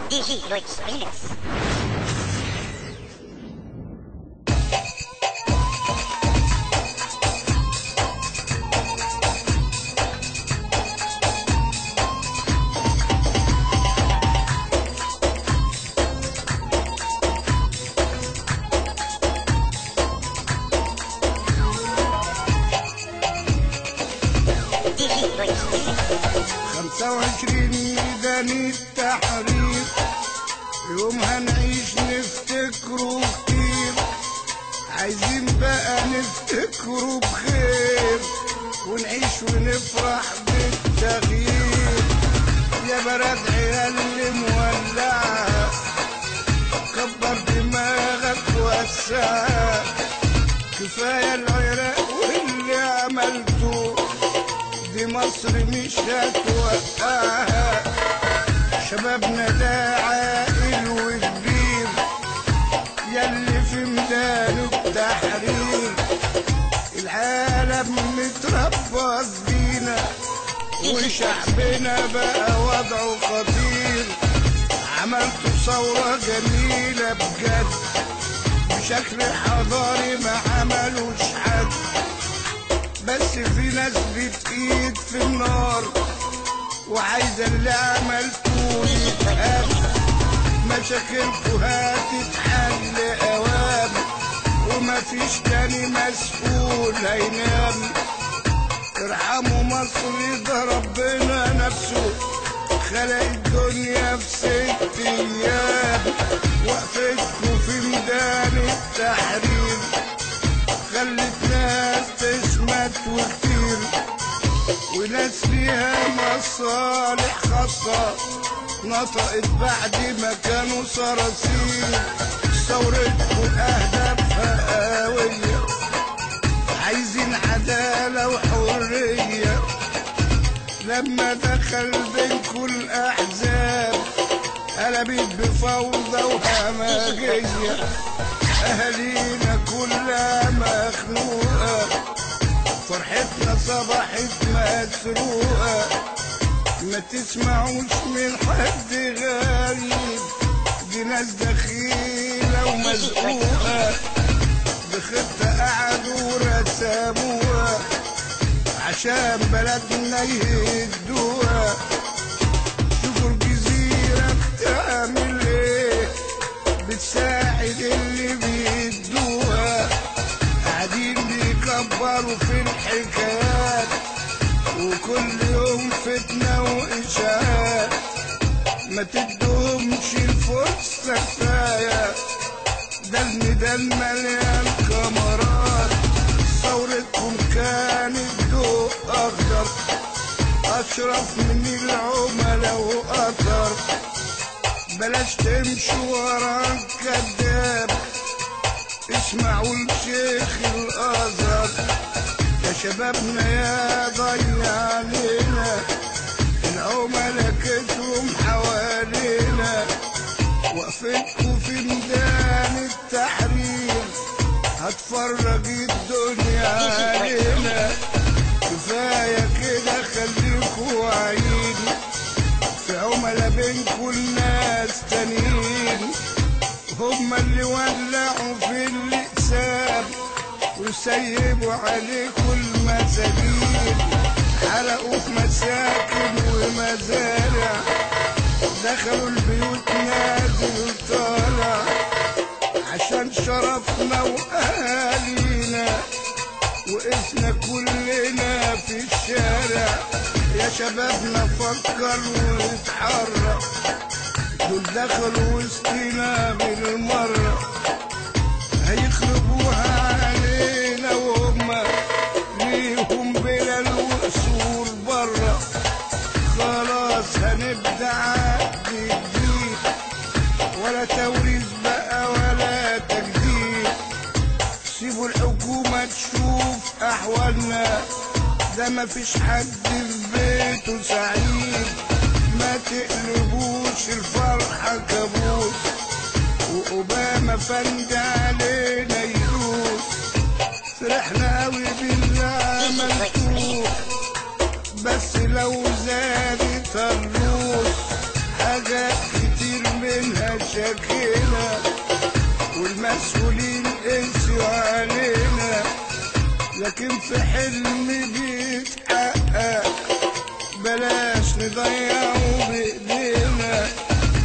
DJ Lloyd's Remix. DJ Lloyd's Remix. 25 ميدان التحرير يوم هنعيش نفتكره كتير، عايزين بقى نفتكره بخير ونعيش ونفرح بالتغيير. يا بلد عيال اللي مولعة كبر دماغك وسعها، كفاية العراق واللي عملته دي مصر مش هتوقعها. شبابنا ده عاقل وكبير ياللي في ميدانه التحرير، العالم متربص بينا وشعبنا بقى وضعه خطير. عملتوا ثورة جميلة بجد بشكل حضاري ما عملوش حد، بس في ناس بتقيد في النار وعايزة اللي عملتوه يتقال. مشاكلكوا هتتحل اوام ومفيش تاني مسؤول هينام. ارحموا مصر ده ربنا نفسه خلق الدنيا في 6 ايام. وقفتكوا في ميدان التحرير خلت ناس تسمت وكتير، وناس ليها مصالح خاصة نطقت بعد ما كانوا صراصير. ثورتكوا أهدافها قوية عايزين عدالة وحرية، لما دخل بينكوا الأحزاب قلبت بفوضى وهمجية. أهالينا كلها مخنوقة فرحتنا صبحت مسروقة. ما تسمعوش من حد غريب دي ناس دخيلة ومزقوقة، بخطة قعدوا ورسموها عشان بلدنا يهدوها. شوفوا الجزيرة بتعمل ايه بتساعد اللي بيدوها، قاعدين بيكبروا في الحكايات وكل يوم فتنة وإشاعات. ما تدوهمش الفرصة كفاية ده الميدان مليان كاميرات. ثورتكم كانت ضوء أخضر أشرف من العملاء وأثر. بلاش تمشوا ورا الكذاب اسمعوا الشيخ الازهر. يا شبابنا يا ضيع علينا العملاء كترهم حوالينا. وقفتكوا في ميدان التحرير هتفرج الدنيا علينا. كفاية كده خليكوا واعيين في عملاء بينكوا الناس تانيين، هما اللي ولعوا في الأقسام وسيبوا عليكوا المساجين. حرقوا في مساكن ومزارع دخلوا البيوت نازل طالع عشان شرفنا وأهالينا. وقفنا كلنا في الشارع يا شبابنا فكر واتحرك، دول دخلوا وسطنا بالمرة هيخربوها علينا وهما ليهم بلال وقصور برا. خلاص هنبدأ عهد جديد ولا توريث بقى ولا تجديد. سيبوا الحكومة تشوف أحوالنا ده مفيش حد في بيته سعيد. ما تقلبوش الفرحة كابوس وأوباما فند علينا يدوس. فرحنا قوي باللي عملتوه بس لو زادت الروس حاجات كتير بينها شكينا والمسؤولين قسوا علينا، لكن في حلم بيتحقق بلاش نضيعه بإيدينا،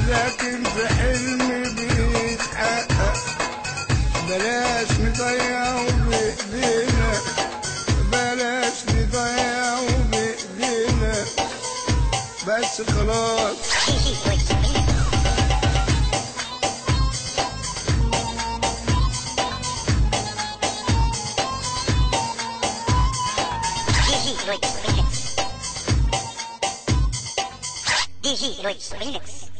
لكن في حلم بيتحقق بلاش نضيعه بإيدينا، بلاش نضيعه بإيدينا. بس خلاص Gigi Voice Remix. Gigi Voice Remix. Gigi Voice Remix.